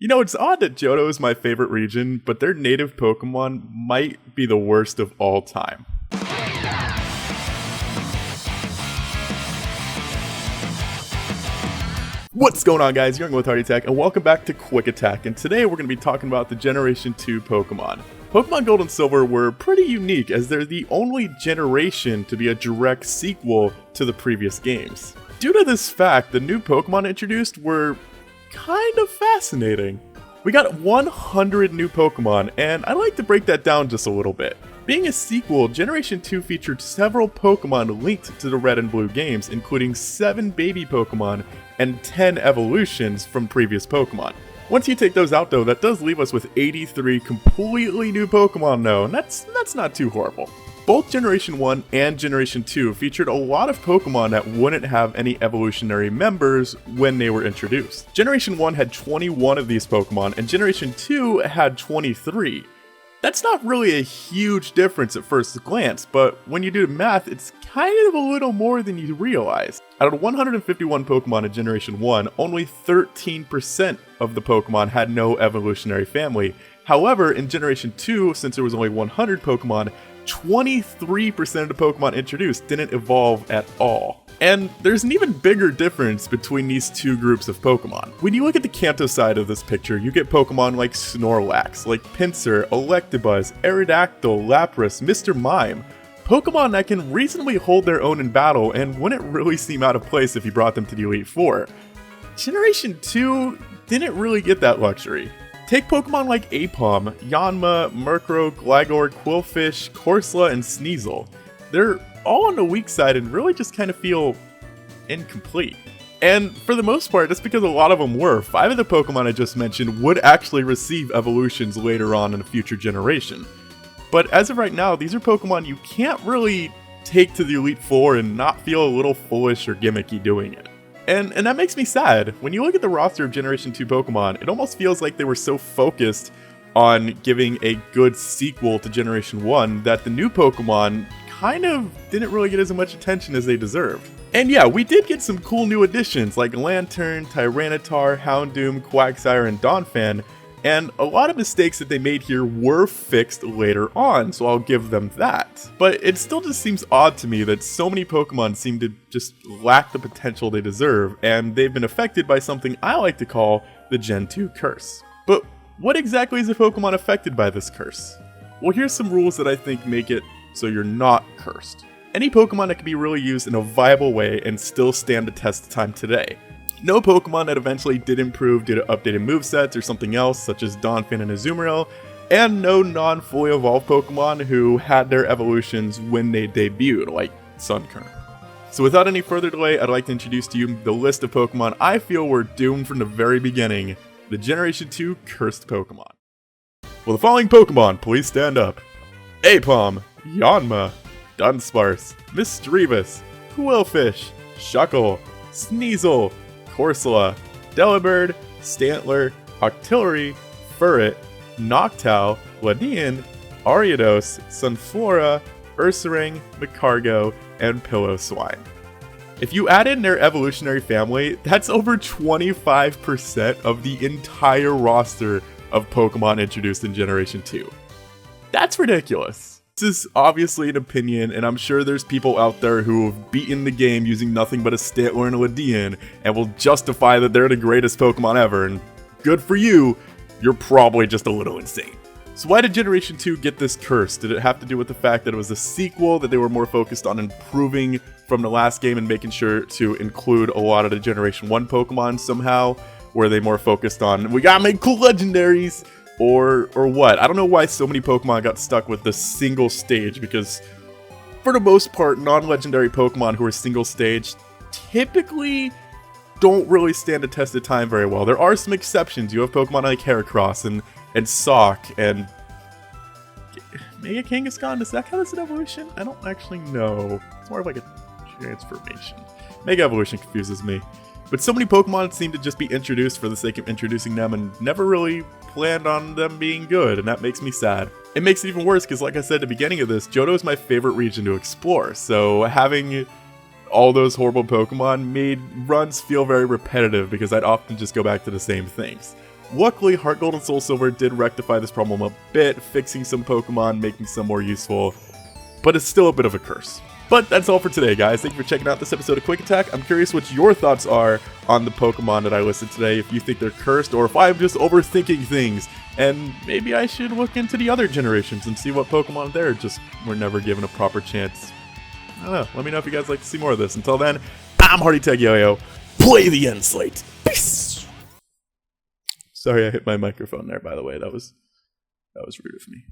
You know, it's odd that Johto is my favorite region, but their native Pokemon might be the worst of all time. What's going on, guys? Young with Heart Attack, and welcome back to Quick Attack, and today we're going to be talking about the Generation 2 Pokemon. Pokemon Gold and Silver were pretty unique, as they're the only generation to be a direct sequel to the previous games. Due to this fact, the new Pokemon introduced were kind of fascinating. We got 100 new Pokemon, and I'd like to break that down just a little bit. Being a sequel, Generation 2 featured several Pokemon linked to the Red and Blue games, including 7 baby Pokemon and 10 evolutions from previous Pokemon. Once you take those out though, that does leave us with 83 completely new Pokemon though, and that's not too horrible. Both Generation 1 and Generation 2 featured a lot of Pokemon that wouldn't have any evolutionary members when they were introduced. Generation 1 had 21 of these Pokemon, and Generation 2 had 23. That's not really a huge difference at first glance, but when you do the math, it's kind of a little more than you realize. Out of 151 Pokemon in Generation 1, only 13% of the Pokemon had no evolutionary family. However, in Generation 2, since there was only 100 Pokemon, 23% of the Pokemon introduced didn't evolve at all. And there's an even bigger difference between these two groups of Pokemon. When you look at the Kanto side of this picture, you get Pokemon like Snorlax, like Pinsir, Electabuzz, Aerodactyl, Lapras, Mr. Mime. Pokemon that can reasonably hold their own in battle and wouldn't really seem out of place if you brought them to the Elite Four. Generation 2 didn't really get that luxury. Take Pokemon like Aipom, Yanma, Murkrow, Gligar, Quillfish, Corsola, and Sneasel. They're all on the weak side and really just kind of feel incomplete. And for the most part, that's because a lot of them were. 5 of the Pokemon I just mentioned would actually receive evolutions later on in a future generation. But as of right now, these are Pokemon you can't really take to the Elite Four and not feel a little foolish or gimmicky doing it. And that makes me sad. When you look at the roster of Generation 2 Pokemon, it almost feels like they were so focused on giving a good sequel to Generation 1 that the new Pokemon kind of didn't really get as much attention as they deserved. And yeah, we did get some cool new additions like Lantern, Tyranitar, Houndoom, Quagsire, and Donphan, and a lot of mistakes that they made here were fixed later on, so I'll give them that. But it still just seems odd to me that so many Pokemon seem to just lack the potential they deserve, and they've been affected by something I like to call the Gen 2 curse. But what exactly is a Pokemon affected by this curse? Well, here's some rules that I think make it so you're not cursed. Any Pokemon that can be really used in a viable way and still stand the test of time today. No Pokemon that eventually did improve due to updated movesets or something else, such as Donphan and Azumarill, and no non-fully evolved Pokemon who had their evolutions when they debuted, like Sunkern. So without any further delay, I'd like to introduce to you the list of Pokemon I feel were doomed from the very beginning, the Generation 2 cursed Pokemon. Will the following Pokemon please stand up? Aipom, Yanma, Dunsparce, Misdreavus, Quillfish, Shuckle, Sneasel, Corsola, Delibird, Stantler, Octillery, Furret, Noctowl, Ledian, Ariados, Sunflora, Ursaring, Magcargo, and Pillow-Swine. If you add in their evolutionary family, that's over 25% of the entire roster of Pokemon introduced in Generation 2. That's ridiculous. This is obviously an opinion, and I'm sure there's people out there who have beaten the game using nothing but a Stantler and a Ledian, and will justify that they're the greatest Pokemon ever, and good for you, you're probably just a little insane. So why did Generation 2 get this curse? Did it have to do with the fact that it was a sequel, that they were more focused on improving from the last game and making sure to include a lot of the Generation 1 Pokemon somehow? Were they more focused on, we gotta make cool legendaries? Or what? I don't know why so many Pokemon got stuck with this single stage, because for the most part, non-legendary Pokemon who are single stage typically don't really stand the test of time very well. There are some exceptions. You have Pokemon like Heracross and Sock and Mega Kangaskhan. Does that count as an evolution? I don't actually know. It's more of like a transformation. Mega Evolution confuses me. But so many Pokemon seem to just be introduced for the sake of introducing them and never really planned on them being good, and that makes me sad. It makes it even worse because, like I said at the beginning of this, Johto is my favorite region to explore, so having all those horrible Pokemon made runs feel very repetitive because I'd often just go back to the same things. Luckily, Heart Gold and Soul Silver did rectify this problem a bit, fixing some Pokemon, making some more useful, but it's still a bit of a curse. But that's all for today, guys. Thank you for checking out this episode of Quick Attack. I'm curious what your thoughts are on the Pokemon that I listed today, if you think they're cursed, or if I'm just overthinking things, and maybe I should look into the other generations and see what Pokemon there just were never given a proper chance. I don't know. Let me know if you guys like to see more of this. Until then, I'm Hardy Tag Yo-Yo. Play the end slate. Peace! Sorry I hit my microphone there, by the way. That was rude of me.